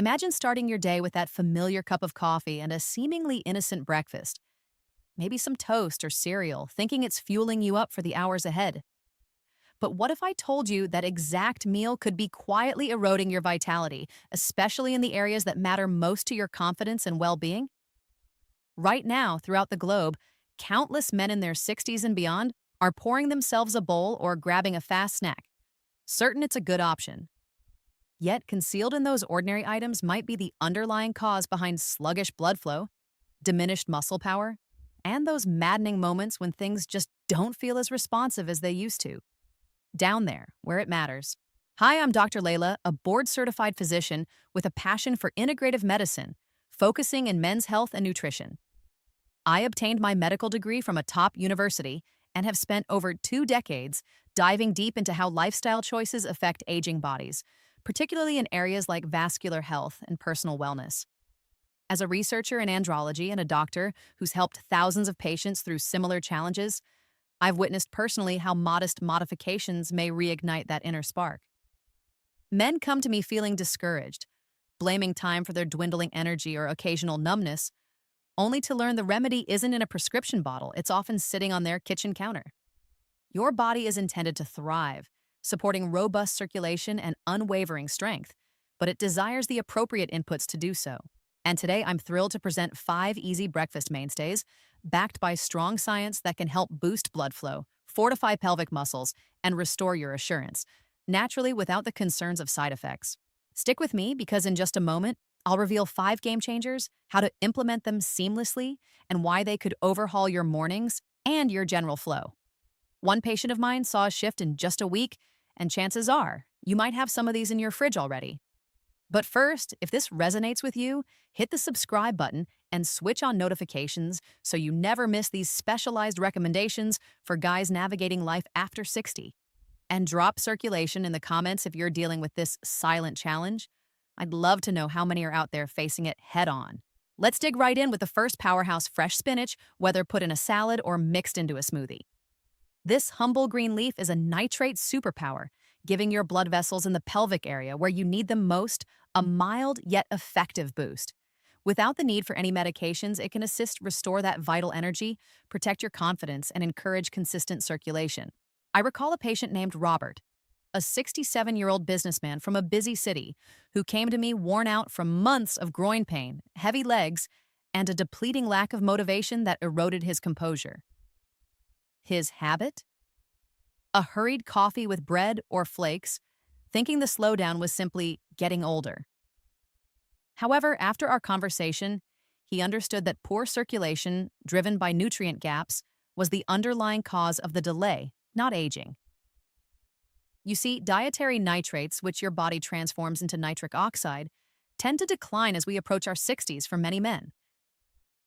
Imagine starting your day with that familiar cup of coffee and a seemingly innocent breakfast. Maybe some toast or cereal, thinking it's fueling you up for the hours ahead. But what if I told you that exact meal could be quietly eroding your vitality, especially in the areas that matter most to your confidence and well-being? Right now, throughout the globe, countless men in their 60s and beyond are pouring themselves a bowl or grabbing a fast snack, certain it's a good option. Yet, concealed in those ordinary items might be the underlying cause behind sluggish blood flow, diminished muscle power, and those maddening moments when things just don't feel as responsive as they used to. Down there, where it matters. Hi, I'm Dr. Leila, a board-certified physician with a passion for integrative medicine, focusing in men's health and nutrition. I obtained my medical degree from a top university and have spent over 2 decades diving deep into how lifestyle choices affect aging bodies, particularly in areas like vascular health and personal wellness. As a researcher in andrology and a doctor who's helped thousands of patients through similar challenges, I've witnessed personally how modest modifications may reignite that inner spark. Men come to me feeling discouraged, blaming time for their dwindling energy or occasional numbness, only to learn the remedy isn't in a prescription bottle, it's often sitting on their kitchen counter. Your body is intended to thrive, supporting robust circulation and unwavering strength, but it desires the appropriate inputs to do so. And today, I'm thrilled to present 5 easy breakfast mainstays, backed by strong science that can help boost blood flow, fortify pelvic muscles, and restore your assurance, naturally without the concerns of side effects. Stick with me because in just a moment, I'll reveal 5 game changers, how to implement them seamlessly, and why they could overhaul your mornings and your general flow. One patient of mine saw a shift in just a week, and chances are you might have some of these in your fridge already. But first, if this resonates with you, hit the subscribe button and switch on notifications so you never miss these specialized recommendations for guys navigating life after 60. And drop circulation in the comments if you're dealing with this silent challenge. I'd love to know how many are out there facing it head on. Let's dig right in with the first powerhouse, fresh spinach, whether put in a salad or mixed into a smoothie. This humble green leaf is a nitrate superpower, giving your blood vessels in the pelvic area where you need them most a mild yet effective boost. Without the need for any medications, it can assist restore that vital energy, protect your confidence, and encourage consistent circulation. I recall a patient named Robert, a 67-year-old businessman from a busy city who came to me worn out from months of groin pain, heavy legs, and a depleting lack of motivation that eroded his composure. His habit? A hurried coffee with bread or flakes, thinking the slowdown was simply getting older. However, after our conversation, he understood that poor circulation, driven by nutrient gaps, was the underlying cause of the delay, not aging. You see, dietary nitrates, which your body transforms into nitric oxide, tend to decline as we approach our 60s for many men.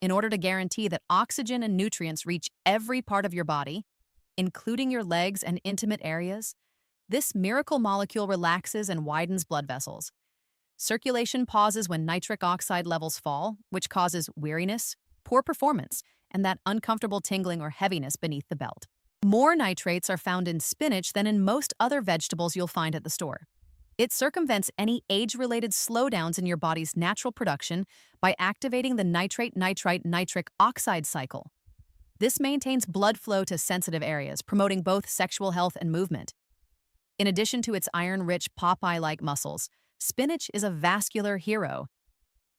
In order to guarantee that oxygen and nutrients reach every part of your body, including your legs and intimate areas, this miracle molecule relaxes and widens blood vessels. Circulation pauses when nitric oxide levels fall, which causes weariness, poor performance, and that uncomfortable tingling or heaviness beneath the belt. More nitrates are found in spinach than in most other vegetables you'll find at the store. It circumvents any age-related slowdowns in your body's natural production by activating the nitrite-nitrite-nitric oxide cycle. This maintains blood flow to sensitive areas, promoting both sexual health and movement. In addition to its iron-rich Popeye-like muscles, spinach is a vascular hero.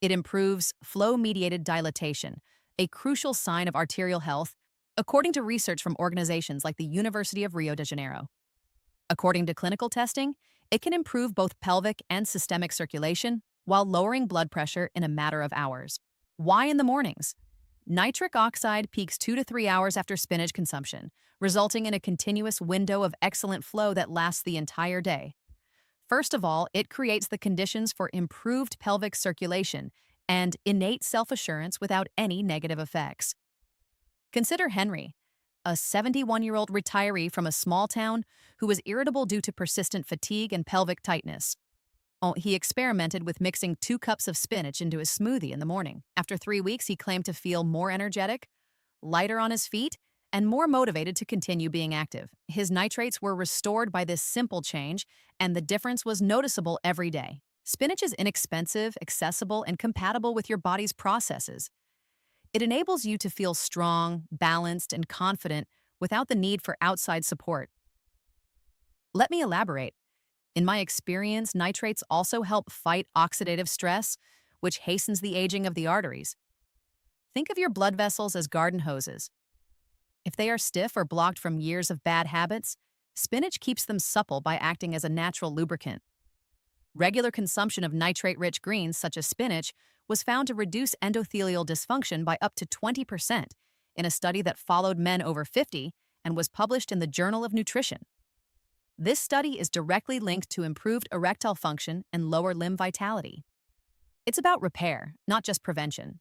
It improves flow-mediated dilatation, a crucial sign of arterial health, according to research from organizations like the University of Rio de Janeiro. According to clinical testing, it can improve both pelvic and systemic circulation while lowering blood pressure in a matter of hours. Why in the mornings? Nitric oxide peaks 2 to 3 hours after spinach consumption, resulting in a continuous window of excellent flow that lasts the entire day. First of all, it creates the conditions for improved pelvic circulation and innate self-assurance without any negative effects. Consider Henry, a 71-year-old retiree from a small town who was irritable due to persistent fatigue and pelvic tightness. He experimented with mixing 2 cups of spinach into his smoothie in the morning. After 3 weeks, he claimed to feel more energetic, lighter on his feet, and more motivated to continue being active. His nitrates were restored by this simple change, and the difference was noticeable every day. Spinach is inexpensive, accessible, and compatible with your body's processes. It enables you to feel strong, balanced, and confident without the need for outside support. Let me elaborate. In my experience, nitrates also help fight oxidative stress, which hastens the aging of the arteries. Think of your blood vessels as garden hoses. If they are stiff or blocked from years of bad habits, spinach keeps them supple by acting as a natural lubricant. Regular consumption of nitrate-rich greens, such as spinach, was found to reduce endothelial dysfunction by up to 20% in a study that followed men over 50 and was published in the Journal of Nutrition. This study is directly linked to improved erectile function and lower limb vitality. It's about repair, not just prevention.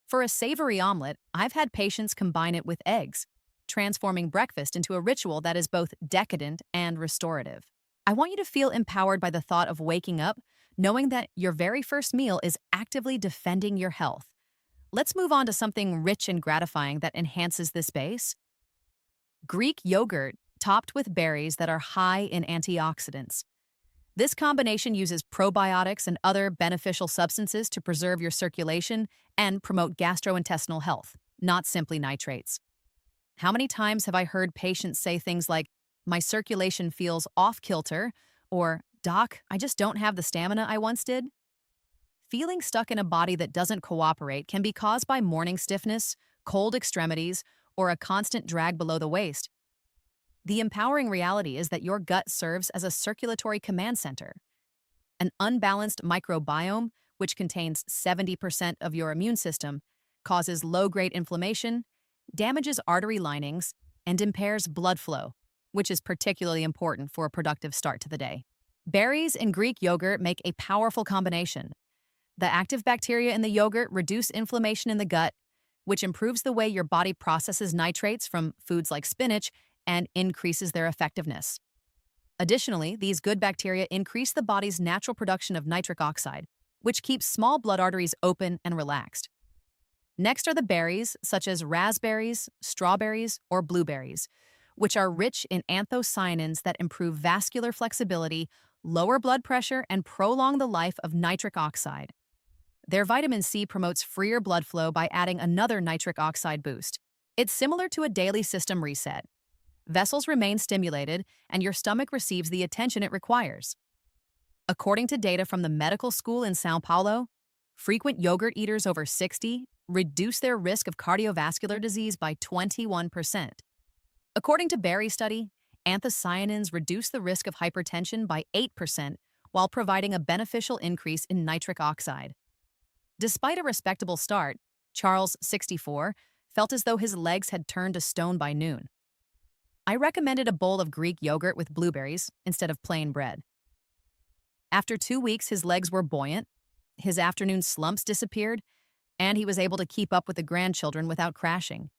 For a savory omelet, I've had patients combine it with eggs, transforming breakfast into a ritual that is both decadent and restorative. I want you to feel empowered by the thought of waking up, knowing that your very first meal is actively defending your health. Let's move on to something rich and gratifying that enhances this base. Greek yogurt topped with berries that are high in antioxidants. This combination uses probiotics and other beneficial substances to preserve your circulation and promote gastrointestinal health, not simply nitrates. How many times have I heard patients say things like, "My circulation feels off-kilter," or, "Doc, I just don't have the stamina I once did"? Feeling stuck in a body that doesn't cooperate can be caused by morning stiffness, cold extremities, or a constant drag below the waist. The empowering reality is that your gut serves as a circulatory command center. An unbalanced microbiome, which contains 70% of your immune system, causes low-grade inflammation, damages artery linings, and impairs blood flow, which is particularly important for a productive start to the day. Berries and Greek yogurt make a powerful combination. The active bacteria in the yogurt reduce inflammation in the gut, which improves the way your body processes nitrates from foods like spinach and increases their effectiveness. Additionally, these good bacteria increase the body's natural production of nitric oxide, which keeps small blood arteries open and relaxed. Next are the berries, such as raspberries, strawberries, or blueberries, which are rich in anthocyanins that improve vascular flexibility, lower blood pressure, and prolong the life of nitric oxide. Their vitamin C promotes freer blood flow by adding another nitric oxide boost. It's similar to a daily system reset. Vessels remain stimulated, and your stomach receives the attention it requires. According to data from the medical school in Sao Paulo, frequent yogurt eaters over 60 reduce their risk of cardiovascular disease by 21%. According to Berry's study, anthocyanins reduce the risk of hypertension by 8% while providing a beneficial increase in nitric oxide. Despite a respectable start, Charles, 64, felt as though his legs had turned to stone by noon. I recommended a bowl of Greek yogurt with blueberries instead of plain bread. After 2 weeks, his legs were buoyant, his afternoon slumps disappeared, and he was able to keep up with the grandchildren without crashing.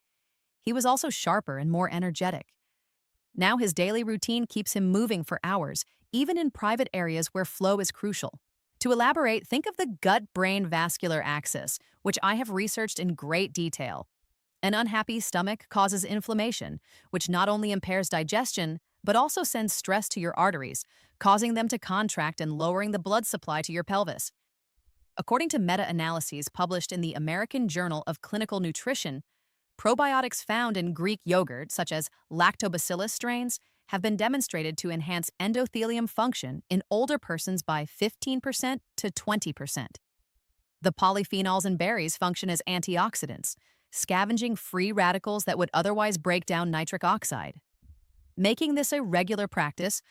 He was also sharper and more energetic. Now his daily routine keeps him moving for hours, even in private areas where flow is crucial. To elaborate, think of the gut-brain vascular axis, which I have researched in great detail. An unhappy stomach causes inflammation, which not only impairs digestion, but also sends stress to your arteries, causing them to contract and lowering the blood supply to your pelvis. According to meta-analyses published in the American Journal of Clinical Nutrition, probiotics found in Greek yogurt, such as lactobacillus strains, have been demonstrated to enhance endothelium function in older persons by 15% to 20%. The polyphenols in berries function as antioxidants, scavenging free radicals that would otherwise break down nitric oxide. Making this a regular practice,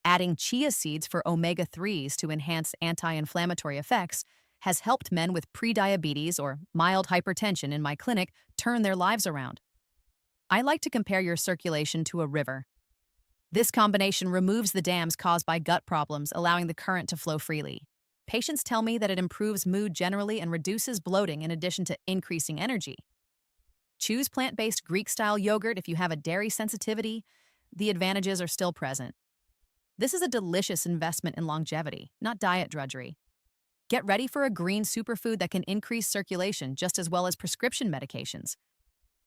adding chia seeds for omega-3s to enhance anti-inflammatory effects has helped men with prediabetes or mild hypertension in my clinic turn their lives around. I like to compare your circulation to a river. This combination removes the dams caused by gut problems, allowing the current to flow freely. Patients tell me that it improves mood generally and reduces bloating in addition to increasing energy. Choose plant-based Greek-style yogurt if you have a dairy sensitivity. The advantages are still present. This is a delicious investment in longevity, not diet drudgery. Get ready for a green superfood that can increase circulation just as well as prescription medications.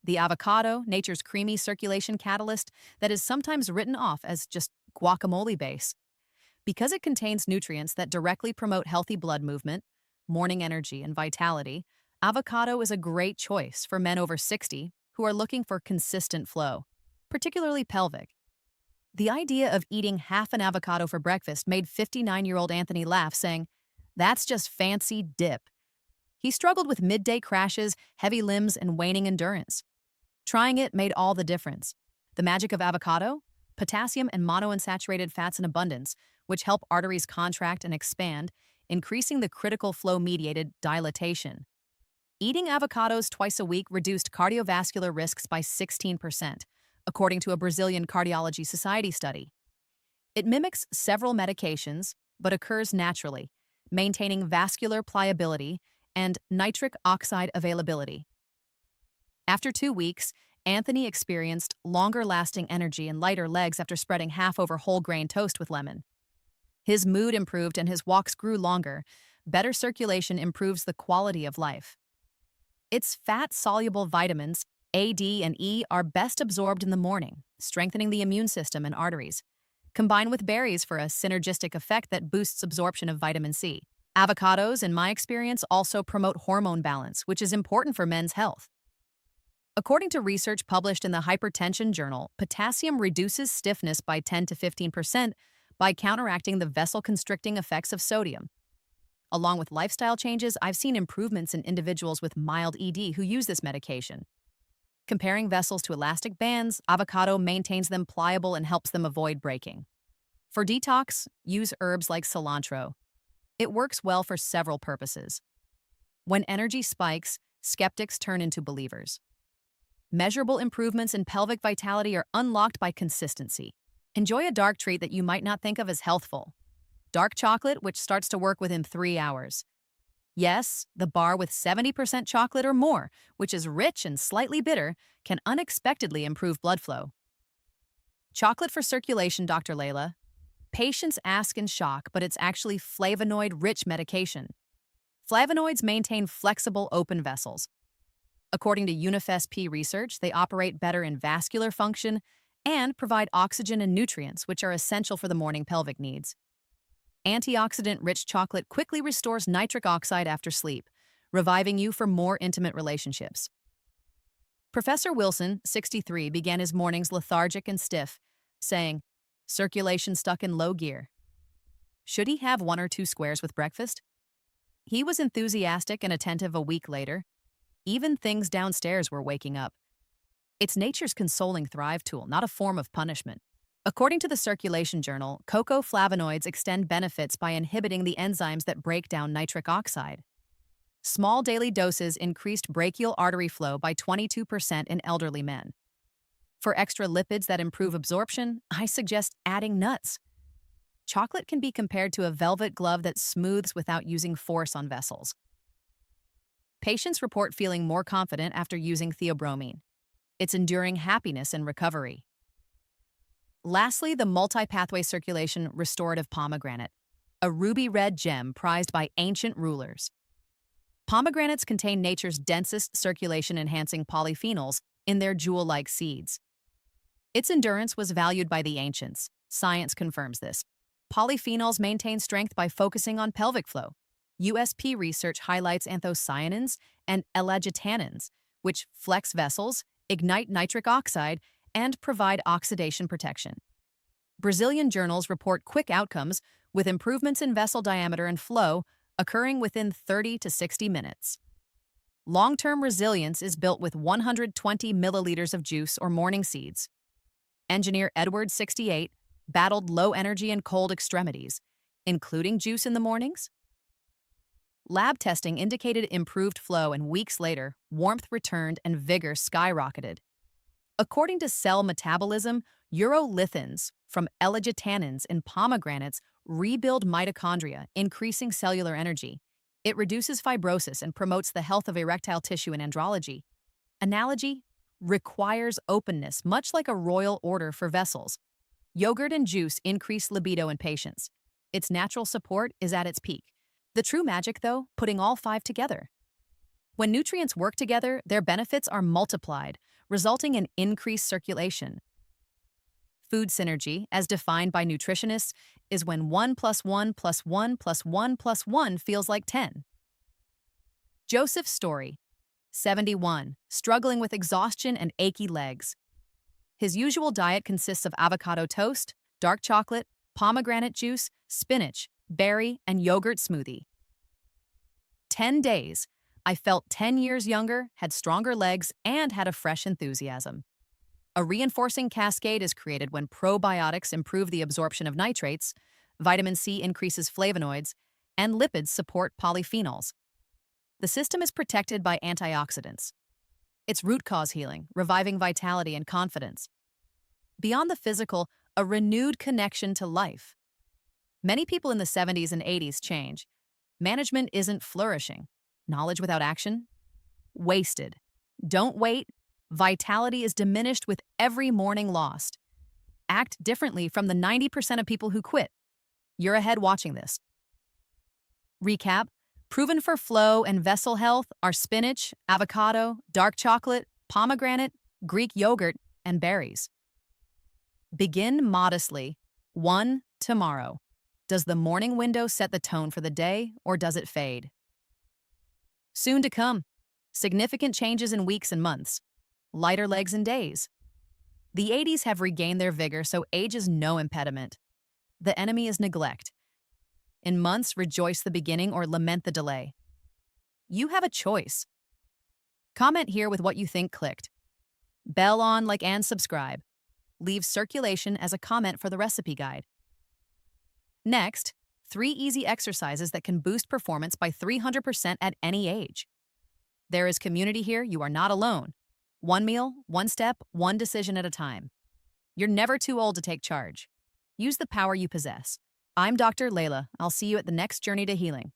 The avocado, nature's creamy circulation catalyst that is sometimes written off as just guacamole base. Because it contains nutrients that directly promote healthy blood movement, morning energy, and vitality, avocado is a great choice for men over 60 who are looking for consistent flow, particularly pelvic. The idea of eating half an avocado for breakfast made 59-year-old Anthony laugh, saying, "That's just fancy dip." He struggled with midday crashes, heavy limbs, and waning endurance. Trying it made all the difference. The magic of avocado? Potassium and monounsaturated fats in abundance, which help arteries contract and expand, increasing the critical flow-mediated dilatation. Eating avocados twice a week reduced cardiovascular risks by 16%, according to a Brazilian Cardiology Society study. It mimics several medications, but occurs naturally, maintaining vascular pliability and nitric oxide availability. After 2 weeks, Anthony experienced longer-lasting energy and lighter legs after spreading half over whole grain toast with lemon. His mood improved and his walks grew longer. Better circulation improves the quality of life. Its fat-soluble vitamins, A, D, and E, are best absorbed in the morning, strengthening the immune system and arteries. Combine with berries for a synergistic effect that boosts absorption of vitamin C. Avocados, in my experience, also promote hormone balance, which is important for men's health. According to research published in the Hypertension Journal, potassium reduces stiffness by 10 to 15% by counteracting the vessel-constricting effects of sodium. Along with lifestyle changes, I've seen improvements in individuals with mild ED who use this medication. Comparing vessels to elastic bands, avocado maintains them pliable and helps them avoid breaking. For detox, use herbs like cilantro. It works well for several purposes. When energy spikes, skeptics turn into believers. Measurable improvements in pelvic vitality are unlocked by consistency. Enjoy a dark treat that you might not think of as healthful. Dark chocolate, which starts to work within 3 hours. Yes, the bar with 70% chocolate or more, which is rich and slightly bitter, can unexpectedly improve blood flow. Chocolate for circulation, Dr. Leila. Patients ask in shock, but it's actually flavonoid-rich medication. Flavonoids maintain flexible, open vessels. According to UNIFSP research, they operate better in vascular function and provide oxygen and nutrients, which are essential for the morning pelvic needs. Antioxidant-rich chocolate quickly restores nitric oxide after sleep, reviving you for more intimate relationships. Professor Wilson, 63, began his mornings lethargic and stiff, saying, "Circulation stuck in low gear." Should he have 1 or 2 squares with breakfast? He was enthusiastic and attentive a week later. Even things downstairs were waking up. It's nature's consoling thrive tool, not a form of punishment. According to the Circulation Journal, cocoa flavonoids extend benefits by inhibiting the enzymes that break down nitric oxide. Small daily doses increased brachial artery flow by 22% in elderly men. For extra lipids that improve absorption, I suggest adding nuts. Chocolate can be compared to a velvet glove that smooths without using force on vessels. Patients report feeling more confident after using theobromine. It's enduring happiness and recovery. Lastly, the multi-pathway circulation restorative pomegranate, a ruby red gem prized by ancient rulers. Pomegranates contain nature's densest circulation-enhancing polyphenols in their jewel-like seeds. Its endurance was valued by the ancients. Science confirms this. Polyphenols maintain strength by focusing on pelvic flow. USP research highlights anthocyanins and elagitannins, which flex vessels, ignite nitric oxide, and provide oxidation protection. Brazilian journals report quick outcomes with improvements in vessel diameter and flow occurring within 30 to 60 minutes. Long-term resilience is built with 120 milliliters of juice or morning seeds. Engineer Edward, 68, battled low energy and cold extremities, including juice in the mornings. Lab testing indicated improved flow, and weeks later, warmth returned and vigor skyrocketed. According to Cell Metabolism, urolithins from elagitannins in pomegranates rebuild mitochondria, increasing cellular energy. It reduces fibrosis and promotes the health of erectile tissue and andrology. Analogy? Requires openness, much like a royal order for vessels. Yogurt and juice increase libido in patients. Its natural support is at its peak. The true magic, though, putting all 5 together. When nutrients work together, their benefits are multiplied, resulting in increased circulation. Food synergy, as defined by nutritionists, is when 1 plus 1 plus 1 plus 1 plus 1 feels like 10. Joseph's story, 71, struggling with exhaustion and achy legs. His usual diet consists of avocado toast, dark chocolate, pomegranate juice, spinach, berry, and yogurt smoothie. 10 days. I felt 10 years younger, had stronger legs, and had a fresh enthusiasm. A reinforcing cascade is created when probiotics improve the absorption of nitrates, vitamin C increases flavonoids, and lipids support polyphenols. The system is protected by antioxidants. It's root cause healing, reviving vitality and confidence. Beyond the physical, a renewed connection to life. Many people in the 70s and 80s change. Management isn't flourishing. Knowledge without action? Wasted. Don't wait. Vitality is diminished with every morning lost. Act differently from the 90% of people who quit. You're ahead watching this. Recap. Proven for flow and vessel health are spinach, avocado, dark chocolate, pomegranate, Greek yogurt, and berries. Begin modestly. 1 tomorrow. Does the morning window set the tone for the day, or does it fade? Soon to come. Significant changes in weeks and months. Lighter legs and days. The 80s have regained their vigor, so age is no impediment. The enemy is neglect. In months, rejoice the beginning or lament the delay. You have a choice. Comment here with what you think clicked. Bell on, like, and subscribe. Leave circulation as a comment for the recipe guide. Next, 3 easy exercises that can boost performance by 300% at any age. There is community here. You are not alone. 1 meal, 1 step, 1 decision at a time. You're never too old to take charge. Use the power you possess. I'm Dr. Leila. I'll see you at the next journey to healing.